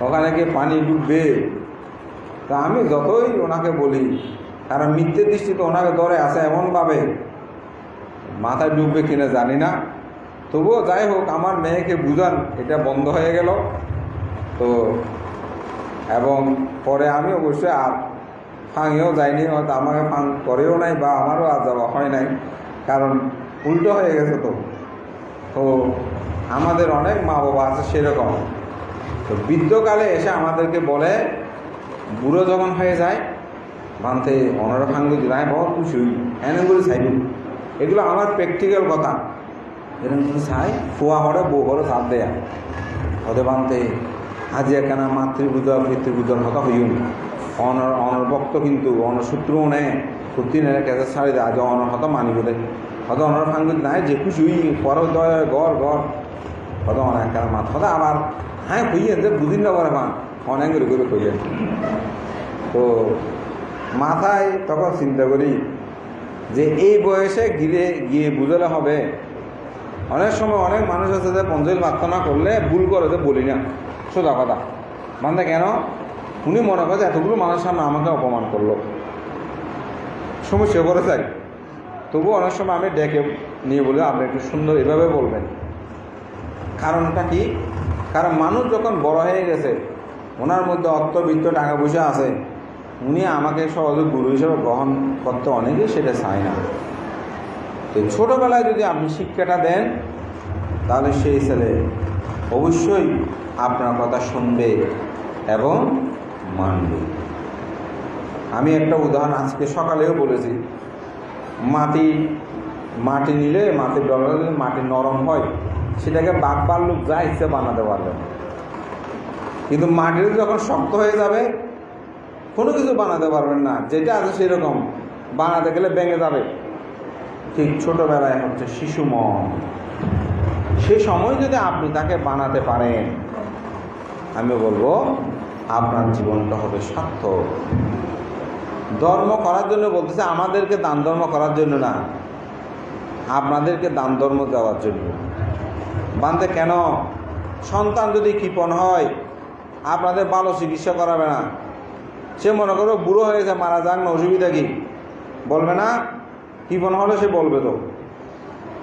ওখানে গিয়ে পানি ডুববে। তা আমি যতই ওনাকে বলি, কারণ মিথ্যের দৃষ্টিতে ওনাকে ধরে আছে এমনভাবে, মাথায় ডুববে কিনা জানি না। তবুও যাই হোক, আমার মেয়েকে বুঝান এটা বন্ধ হয়ে গেল। তো এবং পরে আমি অবশ্যই আর ফাঁঙেও যাইনি, হয়তো আমাকে ফাঁং করেও নাই বা আমারও আর যাওয়া হয় নাই, কারণ উল্টো হয়ে গেছে। তো আমাদের অনেক মা বাবা আছে সেরকম। তো বৃদ্ধকালে এসে আমাদেরকে বলে, বুড়ো যখন হয়ে যায় বানতে অনারা ফাঙ্গু দিলায় বহুত খুশি হই, এনেগুলো চাইব। এগুলো আমার প্র্যাকটিক্যাল কথা। এরকম কিছু চাই ফুয়া হরে বউ হরে চাপ দেয়া হতে বানতে হাজিয়া কেনা মাতৃপূজা পিতৃপূজার কথা হইও অনর্ভক্ত, কিন্তু অনসূত্রও নেয় সত্যি নেয় কেসে ছাড়ি দেয়। আজ অনর হতো মানিব দেয়, হয়তো অনর ফাঙ্গু নাই যে খুশি হই পর দয় ঘর ঘর হয়তো অনেক কেনা মাত হতো আবার হ্যাঁ হইয়ে যে বুঝিন না পারে মা অনেক করে কইয়ে। তো মাথায় তখন চিন্তা করি যে এই বয়সে গিয়ে বুঝালে হবে। অনেক সময় অনেক মানুষ আছে যে পঞ্চায়েত প্রার্থনা করলে ভুল করে যে বলি না, সোজা কথা মানে কেন উনি মনে করে যে এতগুলো মানুষের সামনে আমাকে অপমান করলো, সমস্যা করে যাই। তবু অনেক সময় আমি ডেকে নিয়ে বলি আপনি একটু সুন্দর এভাবে বলবেন। কারণটা কি? কারণ মানুষ যখন বড় হয়ে গেছে, ওনার মধ্যে অর্থবিত্ত টাকা পয়সা আছে, উনি আমাকে সহজে গুরু হিসেবে গ্রহণ করতে অনেকেই সেটা চায় না। তো ছোটোবেলায় যদি আপনি শিক্ষাটা দেন, তাহলে সেই ছেলে অবশ্যই আপনার কথা শুনবে এবং মানবে। আমি একটা উদাহরণ আজকে সকালেও বলেছি, মাটি নিলে মাটির ডলার যদি মাটি নরম হয়, সেটাকে বাঘ ভাল্লুক যা ইচ্ছে বানাতে পারবে, কিন্তু মাটির যখন শক্ত হয়ে যাবে কোনো কিছু বানাতে পারবেন না। যেটা আছে সেরকম বানাতে গেলে ভেঙে যাবে। ঠিক ছোটোবেলায় হচ্ছে শিশু মন, সে সময় যদি আপনি তাকে বানাতে পারেন, আমি বলবো আপনার জীবনটা হবে সার্থক। ধর্ম করার জন্য বলতেছে, আমাদেরকে দান ধর্ম করার জন্য না, আপনাদেরকে দান ধর্ম দেওয়ার জন্য। বানতে কেন? সন্তান যদি কৃপণ হয় আপনাদের ভালো চিকিৎসা করাবে না। সে মনে করো বুড়ো হয়েছে, মারা যাক না, অসুবিধা কি? বলবে না? কৃপণ হলে সে বলবে তো।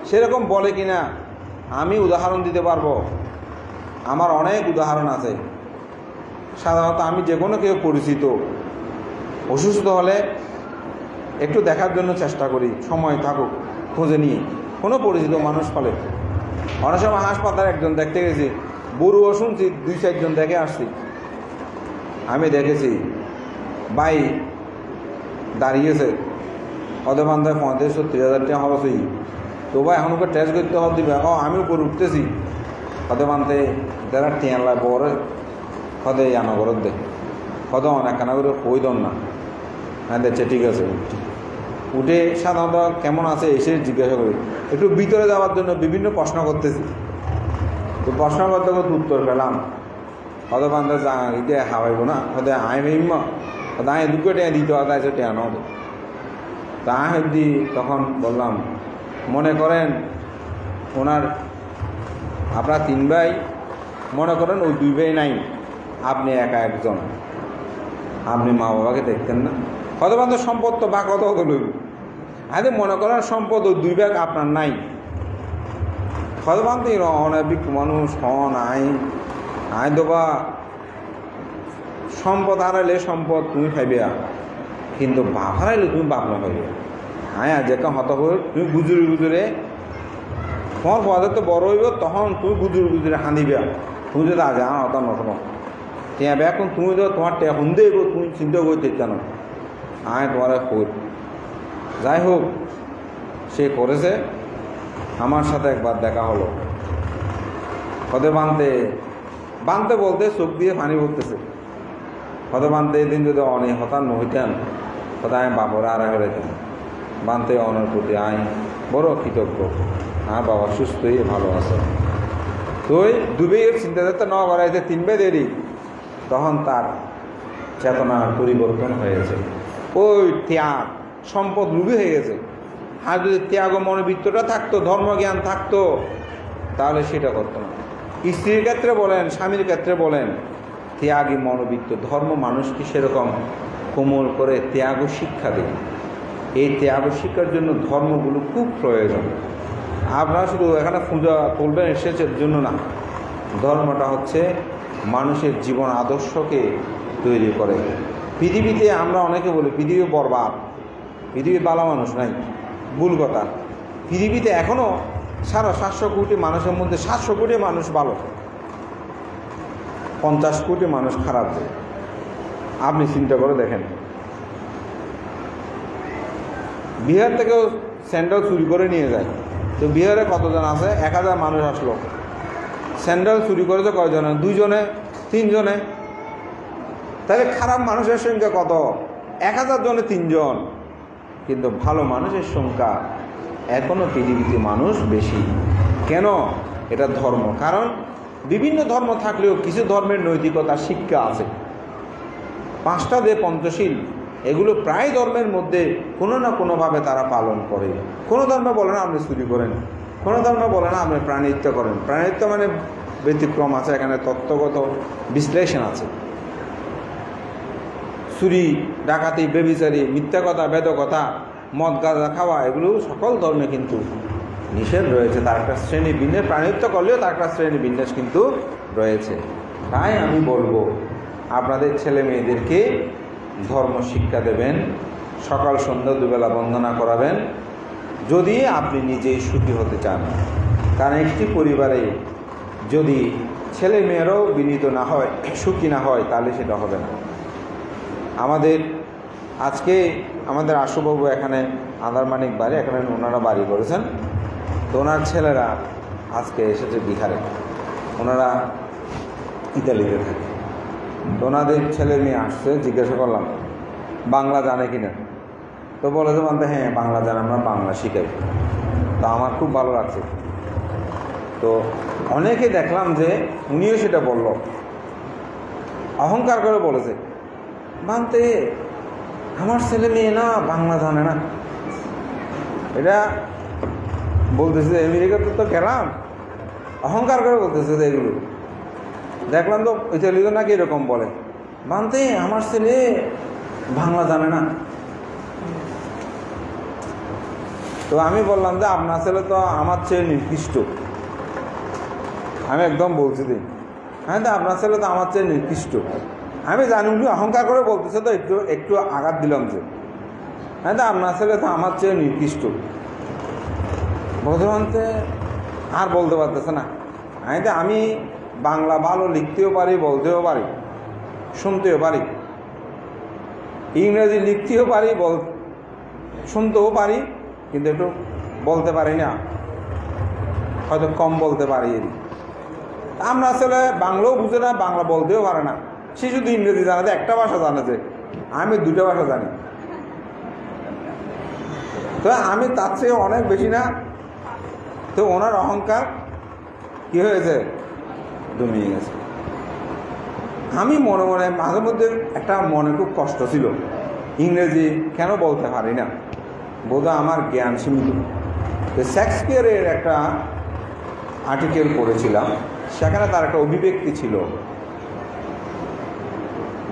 সেরকম বলে কিনা আমি উদাহরণ দিতে পারবো, আমার অনেক উদাহরণ আছে। সাধারণত আমি যে কোনো কেউ পরিচিত অসুস্থ হলে একটু দেখার জন্য চেষ্টা করি, সময় থাকুক খুঁজে নিয়ে, কোনো পরিচিত মানুষ হলে। অনেক সময় হাসপাতালে একজন দেখতে গেছি, বুড়ো শুনছি 2-4 জন দেখে আসছি। আমি দেখেছি ভাই দাঁড়িয়েছে, ওদের বান্ধায় 35-40 হাজার টাকা খরচ হই, তো ভাই এখন ওকে টেস্ট করতে হবে দিবে। আমি উপরে উঠতেছি, ওদের বান্ধে যারা টিয়ান লাগবে ওরে হদে আনগরত দে, হদ অনেক কানা করে কই দন না। হ্যাঁ দেখছে ঠিক আছে। উঠে সাধারণত কেমন আছে এসে জিজ্ঞাসা করি, একটু ভিতরে যাওয়ার জন্য বিভিন্ন প্রশ্ন করতেছি। তো প্রশ্ন করতে করতে উত্তর পেলাম, হদ বান্ধব যা ইতে হাওয়াইব না, হদে আয় মেইম আয় দুটো টেয়া দিতে হবে, টেয়া নদে। তা দি তখন বললাম, মনে করেন ওনার আপনার 3 ভাই, মনে করেন ওই 2 ভাই নাই, আপনি একা একজন, আপনি মা বাবাকে দেখতেন না? হয়তো বান্ধব সম্পদ তো বা কত লইব, আরে মনে করেন সম্পদ ওই 2 ভাগ আপনার নাই, হয়তো বান্ধব অনেক মানুষ হন আয় দেবা সম্পদ হারাইলে সম্পদ তুমি খাইবে, কিন্তু বাপ হারাইলে তুমি বাপ না খাইবে। হ্যাঁ যেটা হত হয়ে তুমি গুজরে তোমার পদে তো বড় হইব, তখন তুমি গুজরে হাঁদিবে। তুমি যদি আগে হতা নষ্ট টিয়া বে, এখন তুমি তো তোমার টিয়া হুন দেব, তুমি চিন্তা করতে জানো আয় তোমার কই। যাই হোক, সে করেছে। আমার সাথে একবার দেখা হলো, হতে বানতে বলতে চোখ দিয়ে পানি পড়তেছে। হতে বানতে এদিন যদি অনেক হতান নহইতেন, হতে আমি বাপরে আড়াই হইতেন। বানতে অনের প্রতি আই বড় কৃতজ্ঞ, হ্যাঁ বাবা সুস্থই ভালো আছে। তো ওই 2 ভাইয়ের চিন্তা যাতে ন করাইতে 3 ভাই দেরি, তখন তার চেতনার পরিবর্তন হয়েছে। ওই ত্যাগ সম্পদ লোভী হয়ে গেছে। আর যদি ত্যাগ মনোবৃত্তটা থাকতো, ধর্মজ্ঞান থাকতো, তাহলে সেটা করতো না। স্ত্রীর ক্ষেত্রে বলেন, স্বামীর ক্ষেত্রে বলেন, ত্যাগী মনোবৃত্ত। ধর্ম মানুষকে সেরকম কোমল করে ত্যাগ শিক্ষা দেয়। এই ত্যাগ শিক্ষার জন্য ধর্মগুলো খুব প্রয়োজন। আপনারা শুধু এখানে পূজা তুলবেন এসেছে জন্য না, ধর্মটা হচ্ছে মানুষের জীবন আদর্শকে তৈরি করে। পৃথিবীতে আমরা অনেকে বলি পৃথিবী বরবাদ, পৃথিবী ভালো মানুষ নাই। ভুল কথা। পৃথিবীতে এখনও 750 কোটি মানুষের মধ্যে 700 কোটি মানুষ ভালো, 50 কোটি মানুষ খারাপ। আপনি চিন্তা করে দেখেন, বিহার থেকেও স্যান্ডেল চুরি করে নিয়ে যায়, তো বিহারে কতজন আছে? 1000 মানুষ আসলো, স্যান্ডেল চুরি করেছে কয়জনে? 2 জনে, 3 জনে। তাহলে খারাপ মানুষের সংখ্যা কত? 1000 জনে 3 জন। কিন্তু ভালো মানুষের সংখ্যা এখনও পৃথিবীতে মানুষ বেশি। কেন? এটা ধর্ম। কারণ বিভিন্ন ধর্ম থাকলেও কিছু ধর্মের নৈতিকতা শিক্ষা আছে। 5টা যে পঞ্চশীল, এগুলো প্রায় ধর্মের মধ্যে কোনো না কোনোভাবে তারা পালন করে। কোনো ধর্মে বলে না আপনি চুরি করেন, কোনো ধর্মে বলে না আপনি প্রাণিত্য করেন। প্রাণিত্য মানে ব্যতিক্রম আছে, এখানে তত্ত্বগত বিশ্লেষণ আছে। চুরি, ডাকাতি, বেবিচারি, মিথ্যা কথা, বেদকথা, মদ গাঁজা খাওয়া, এগুলো সকল ধর্মে কিন্তু নিষেধ রয়েছে। তার একটা শ্রেণী বিন্যাস, প্রাণিত্য করলেও তার একটা শ্রেণী বিন্যাস কিন্তু রয়েছে। তাই আমি বলবো আপনাদের ছেলে মেয়েদেরকে ধর্ম শিক্ষা দেবেন, সকাল সন্ধ্যা দুবেলা বন্দনা করাবেন, যদি আপনি নিজেই সুখী হতে চান। কারণ একটি পরিবারে যদি ছেলে মেয়েরাও বিনীত না হয়, সুখী না হয়, তাহলে সেটা হবে না। আজকে আমাদের আশুবাবু এখানে আন্দারমানিক বাড়ি, এখানে ওনারা বাড়ি করেছেন। তো ওনার ছেলেরা আজকে এসেছে বিহারে, ওনারা ইতালিতে থাকে। তো ওনাদের ছেলে মেয়ে আসছে, জিজ্ঞাসা করলাম বাংলা জানে কিনা। তো বলে যে বলতে হ্যাঁ বাংলা জানে, আমরা বাংলা শিখাই। তো আমার খুব ভালো লাগছে। তো অনেকে দেখলাম যে উনিও সেটা বলল, অহংকার করে বলেছে, মানতে আমার ছেলে মেয়ে না বাংলা জানে না। এটা বলতেছে আমেরিকাতে তো গেলাম, অহংকার করে বলতেছে যে এগুলো দেখলাম। তো ইতালিতে নাকি এরকম বলে, মানতে আমার ছেলে বাংলা জানে না। তো আমি বললাম যে আপনার ছেলে তো আমার চেয়ে নিকৃষ্ট। আমি একদম বলছি যে হ্যাঁ তো আপনার ছেলে তো আমার চেয়ে নিকৃষ্ট। আমি জানি উনি অহংকার করে বলতেছে, তো একটু একটু আঘাত দিলাম যে হ্যাঁ তো আপনার ছেলে তো আমার চেয়ে নিকৃষ্ট। বলতে আর বলতে পারতেছে না। আমি বাংলা ভালো লিখতেও পারি, বলতেও পারি, শুনতেও পারি, ইংরেজি লিখতেও পারি, শুনতেও পারি, কিন্তু একটু বলতে পারি না, হয়তো কম বলতে পারি। আমরা আসলে বাংলাও বুঝে না, বাংলা বলতেও পারে না। সে শুধু ইংরেজি জানে, একটা ভাষা জানে, যে আমি 2টা ভাষা জানি। তো আমি তার চেয়ে অনেক বেশি না। তো ওনার অহংকার কি হয়েছে, দমিয়ে গেছে। আমি মনে মনে মাঝে মধ্যে একটা মনে খুব কষ্ট ছিল, ইংরেজি কেন বলতে পারি না, বোধহয় আমার জ্ঞান সীমিত। শেক্সপিয়ারের একটা আর্টিকেল পড়েছিলাম, সেখানে তার একটা অভিব্যক্তি ছিল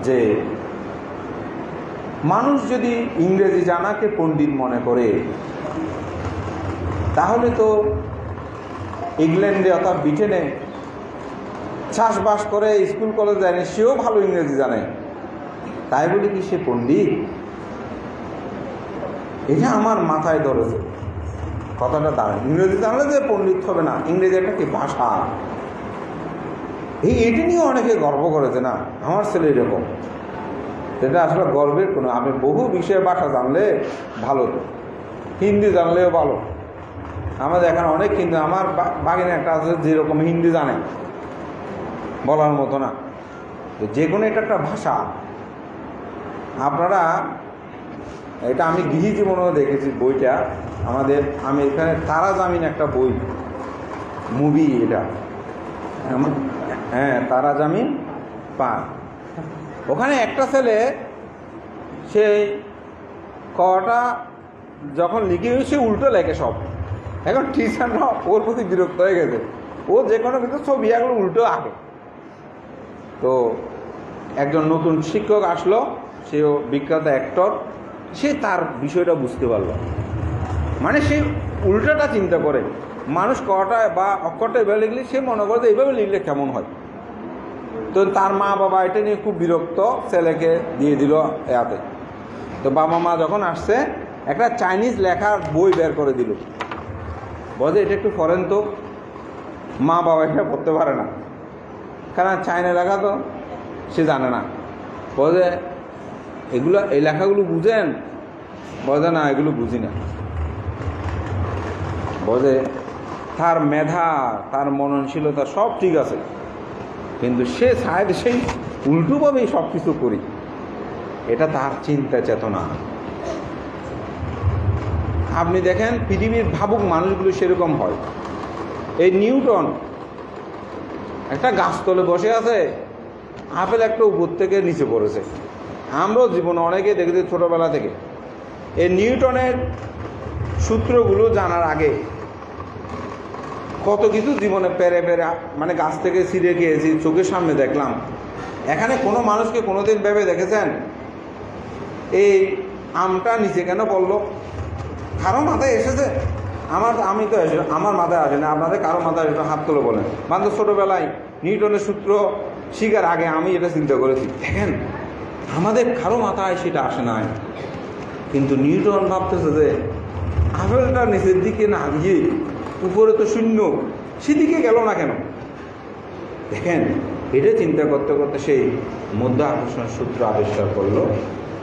যে মানুষ যদি ইংরেজি জানাকে পণ্ডিত মনে করে, তাহলে তো ইংল্যান্ডে অর্থাৎ ব্রিটেনে চাষবাস করে স্কুল কলেজ জানে, সেও ভালো ইংরেজি জানে, তাই বলে কি সে পণ্ডিত? এটা আমার মাথায় ধরেছে, কথাটা দাঁড়ায়। ইংরেজি জানলে যে পণ্ডিত হবে না, ইংরেজি একটা কি ভাষা, এটা নিয়ে অনেকে গর্ব করেছে না আমার ছেলে এরকম। এটা আসলে গর্বের কোনো, আপনি বহু বিষয়ে ভাষা জানলে ভালো, তো হিন্দি জানলেও ভালো। আমাদের এখানে অনেক হিন্দি, আমার বাগিনে একটা আছে যেরকম হিন্দি জানে, বলার মতো না। তো যে কোনো এটা একটা ভাষা। আপনারা এটা আমি গৃহী জীবনেও দেখেছি বইটা, আমাদের আমি এখানে তারা জামিন একটা বই, মুভি এটা, হ্যাঁ তারা জামিন পান। ওখানে একটা ছেলে সেই কটা যখন লিখে সে উল্টো লেখে সব। এখন টিচাররা ওর প্রতি বিরক্ত হয়ে গেছে, ও যে কোনো কিন্তু ছবি এগুলো উল্টো আঁকে। তো একজন নতুন শিক্ষক আসলো, সেও বিখ্যাত অ্যাক্টর, সে তার বিষয়টা বুঝতে পারলো, মানে সে উল্টাটা চিন্তা করে, মানুষ কটা বা অক্ষরটা এভাবে লিখলে সে মনে করে এইভাবে লিখলে কেমন হয়। তো তার মা বাবা এটা নিয়ে খুব বিরক্ত, ছেলেকে দিয়ে দিল এতে। তো বাবা মা যখন আসছে একটা চাইনিজ লেখার বই বের করে দিল, বলে এটা একটু ফরেন। তো মা বাবা এটা পড়তে পারে না, কারণ চাইনা লেখা তো সে জানে না। বলে এগুলো এই লেখাগুলো বুঝেন? বলে না, এগুলো বুঝি না। বলে তার মেধা, তার মননশীলতা সব ঠিক আছে, কিন্তু সে চায় সেই উল্টোভাবেই সব কিছু করি। এটা তার চিন্তা চেতনা। আপনি দেখেন পৃথিবীর ভাবুক মানুষগুলো সেরকম হয়। এই নিউটন একটা গাছতলে বসে আছে, আপেল একটা উপর থেকে নিচে পড়েছে। আমরাও জীবনে অনেকে দেখেছি ছোটবেলা থেকে। এই নিউটনের সূত্রগুলো জানার আগে কত কিছু জীবনে পেরে পেরে, মানে গাছ থেকে ছিঁড়ে খেয়েছি, চোখের সামনে দেখলাম। এখানে কোনো মানুষকে কোনোদিন ভেবে দেখেছেন এই আমটা নিচে কেন পড়লো? কারো মাথায় এসেছে? আমি তো আমার মাথায় আসে না, আপনাদের কারো মাথায় এটা হাত তুলে বলেন। মানে ছোটোবেলায় নিউটনের সূত্র শিখার আগে আমি এটা চিন্তা করেছি। দেখেন আমাদের কারো মাথায় সেটা আসে নাই, কিন্তু নিউটন ভাবতেছে যে আপেলটা নিচের দিকে না গিয়ে উপরে তো শূন্য, সেদিকে গেল না কেন? দেখেন এটা চিন্তা করতে করতে সেই মধ্যাকর্ষণ সূত্র আবিষ্কার করলো।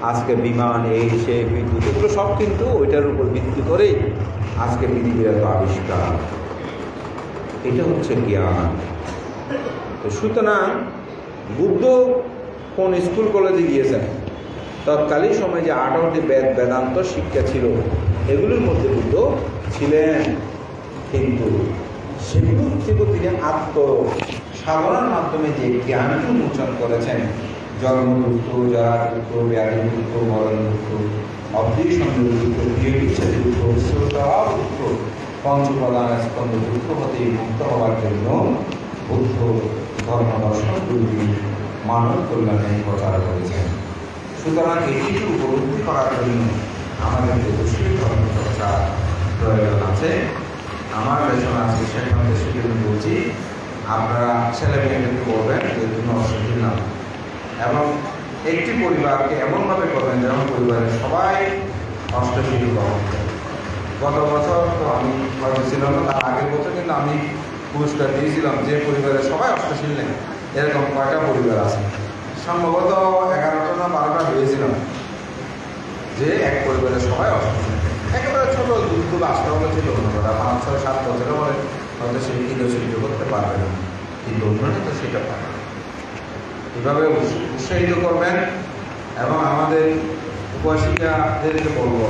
আজকে বিমান, এই সে বিদ্যুৎ, এগুলো সব কিন্তু ওইটার উপর ভিত্তি করেই আজকে পৃথিবীর এত আবিষ্কার। এটা হচ্ছে জ্ঞান। তো সুতরাং বুদ্ধ কোন স্কুল কলেজে গিয়েছেন? তৎকালীন সময়ে যে 18টি বেদান্ত শিক্ষা ছিল, এগুলোর মধ্যে বুদ্ধ ছিলেন, কিন্তু সেগুলো থেকে তিনি সাধনার মাধ্যমে যে জ্ঞানকে উন্মোচন করেছেন, জন্ম দুঃখ, যারা দুঃখ, ব্যাধি দুঃখ, মরণ দুঃখ, অবৃষণ দুঃখ, বিচ্ছেদ দুঃখ, শ্রোতা দুঃখ, পঞ্চপ্রধান স্কন্ধ দুঃখ হতে মুক্ত হওয়ার জন্য বুদ্ধ ধর্ম দর্শনগুলি মানব কল্যাণে প্রচার করেছেন। সুতরাং এটিকে উপলব্ধি করার জন্য আমাদের অবশ্যই ধর্ম চর্চার প্রয়োজন আছে। আমার বেতন আছে, সেখান থেকে বলছি আপনারা ছেলে মেয়েদেরকে বলবেন যে তুমি অশ্লীল না, এবং একটি পরিবারকে এমনভাবে করবেন যেমন পরিবারের সবাই অষ্টশীল গ্রহণ করে। গত বছর তো আমি হয়তো ছিলাম না, তার আগের বছর কিন্তু আমি পুরস্কার দিয়েছিলাম যে পরিবারের সবাই অষ্টশীল নেই। এরকম কয়টা পরিবার আছে? সম্ভবত 11টা না 12টা হয়েছিলাম যে এক পরিবারের সবাই অষ্টশীল। একেবারে ছোটো দুধ আসতে হলে ছিল, অন্যরা 5, 6, 7 বছরে বলে হয়তো সেই কিলো সহ্য করতে পারবে না, কিন্তু অন্যরা তো সেটা পারে। এভাবে উৎসাহিত করবেন। এবং আমাদের উপাসিকাদেরকে বলবো,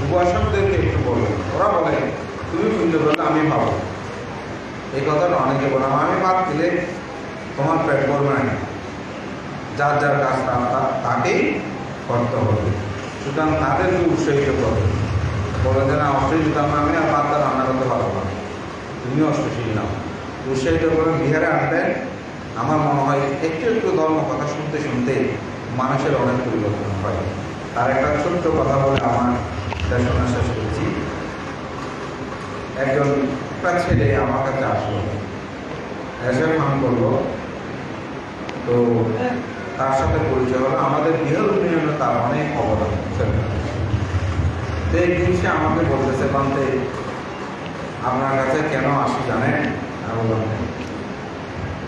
উপাসকদেরকে একটু বলবো, ওরা বলে তুমি শুনতে পারলে আমি ভাবো। এই কথাটা অনেকে বলে, আমি ভাত খেলে তোমার পেট করবে না, যার যার কাজ তাকেই করতে হবে। সুতরাং তাদেরকে উৎসাহিত করবে, বলে যে না অষ্টশীল আমি আর ভাতটা রান্না করতে পারবো না, তুমি অষ্টশীল নাও। উৎসাহিত করে বিহারে আনবেন। আমার মনে হয় একটু একটু ধর্ম কথা শুনতে শুনতে মানুষের অনেক পরিবর্তন হয়। আর একটা ছোট্ট কথা বলে আমার দেশনা শেষ করছি। একটা ছেলে আমার কাছে আসলো, এসে ফান করলো, তো তার সাথে পরিচয় হলো। আমাদের বৃহৎ উন্নয়নে তার অনেক অবদান। তো একদিন সে আমাকে বলতেছে, বান্তে আপনার কাছে কেন আসি জানেন? আমি বললাম,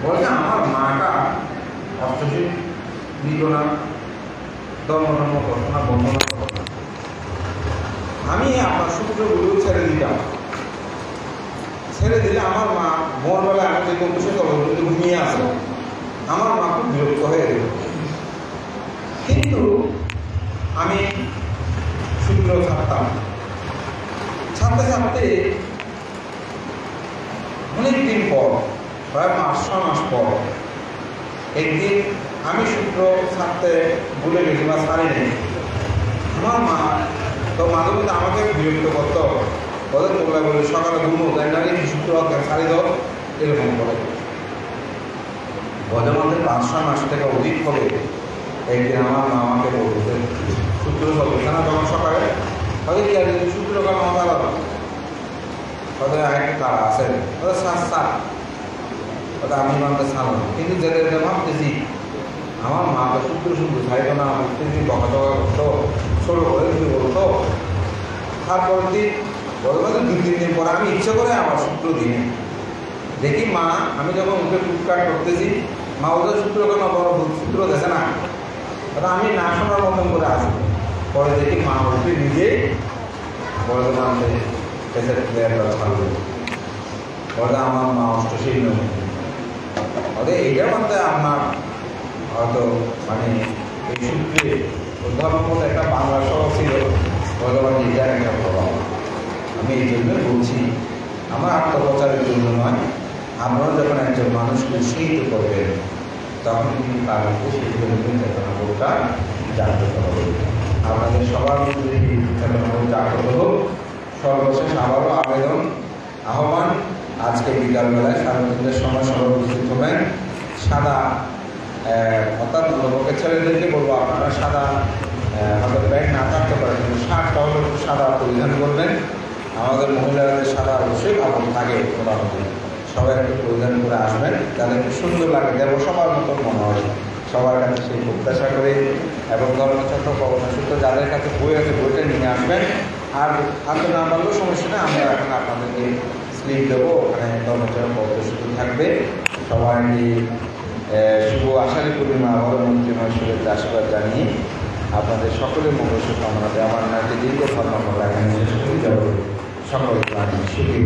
বলছে আমার মাটা অষ্টশীল দিত না, ধর্ম করতো না, বন্ধন করতো না। আমি আপনার সূত্রগুলো ছেড়ে দিতাম, ছেড়ে দিলে আমার মা ভোরবেলা আমি যে কোনো সে ঘুমিয়ে আসে, আমার মা খুব বিরক্ত হয়ে যেত। কিন্তু আমি সূত্র ছাড়তাম, ছাড়তে ছাড়তে অনেকদিন পর, প্রায় 5-6 মাস পর একদিন আমি সূত্র ছাড়তে ভুলে গেছি বা ছাড়িনি। আমার মা তো মাঝে মধ্যে আমাকে বিরক্ত করতো, বলে তোমরা বলে সকালে ঘুমো তাই না শুক্র ছাড়ি দাও, এরকম বলে। বলে মধ্যে 5-6 মাস থেকে অধিক হবে। একদিন আমার মা আমাকে বলতে সূত্র বলছে না তখন সকালে, হয়তো কি আর সূত্র কাল মামা আলাদা হয়তো আরেকটা তারা আছে, হয়তো সাত হয়তো আমি মানতে ছাড়ো না, কিন্তু যেতে ভাবতেছি আমার মা তো সূত্র শুনতে চাইতো না, বুঝতেছি বকা টকা করতো, ছোটো করে কিছু বলতো। তারপর দিন বলবো 2-3 দিন পরে আমি ইচ্ছে করে আমার সূত্র দিই দেখি মা, আমি যখন উঠে টুকটাক করতেছি মা ওদের সূত্র কেন বড় সূত্র দেখে না, ওটা আমি না শোনার মতন করে আসি। পরে দেখি মা উঠে নিজে বড় মানতে পেছার প্লেয়ারটা ছাড়বে, ওটা আমার মা অষ্টশীল নয় ওদের এইটা মধ্যে আমার হয়তো মানে এই সূত্রে উদ্ভাবন মতো একটা বাংলা শহর ছিল, ভগবান এটার একটা প্রভাব। আমি এই জন্য বলছি, আমার আত্মপ্রচারের জন্য নয়, আমরাও যখন একজন মানুষকে উৎসাহিত করবেন তখন কিন্তু তার মধ্যে সেই চেতনাবোধটা জাগ্রত হবে। আপনাদের সবার মধ্যে এই চেতনাবোধ জাগ্রত হোক। সর্বশেষ আবারও আবেদন, আহ্বান, আজকে বিকালবেলায় সার্বজনীনের সময় সবাই উপস্থিত হবেন। সাদা অর্থাৎ লোকের ছেলেদেরকে বলবো আপনারা সাদা আমাদের প্যান্ট না থাকতে পারেন, কিন্তু শার্টটা হলো একটু সাদা পরিধান করবেন। আমাদের মহিলাদের সাদা অবশ্যই কাপড় থাকে মোটামুটি, সবাই একটু পরিধান করে আসবেন, যাতে একটু সুন্দর লাগে, দেব সবার মতো মনে হয় সবার কাছে সেই প্রত্যাশা করে। এবং ধর্মচক্র প্রবণসূত্র যাদের কাছে বই আছে বইটা নিয়ে আসবেন। আর হাতে না পারলেও সমস্যা নেই, আমরা এখন আপনাদেরকে স্লিপ দেবো, ওখানে ধর্মচক্র প্রবণসূত্র থাকবে। সবাই শুভ আষাঢ়ী পূর্ণিমা আবারও মন্ত্রীময় শুভেচ্ছা আশীর্বাদ জানিয়ে আপনাদের সকলের মঙ্গল কামনাতে আমার নাকি দীর্ঘ ধর্ম এখানে শেষ করে যাবো। সকলকে আমি সুখী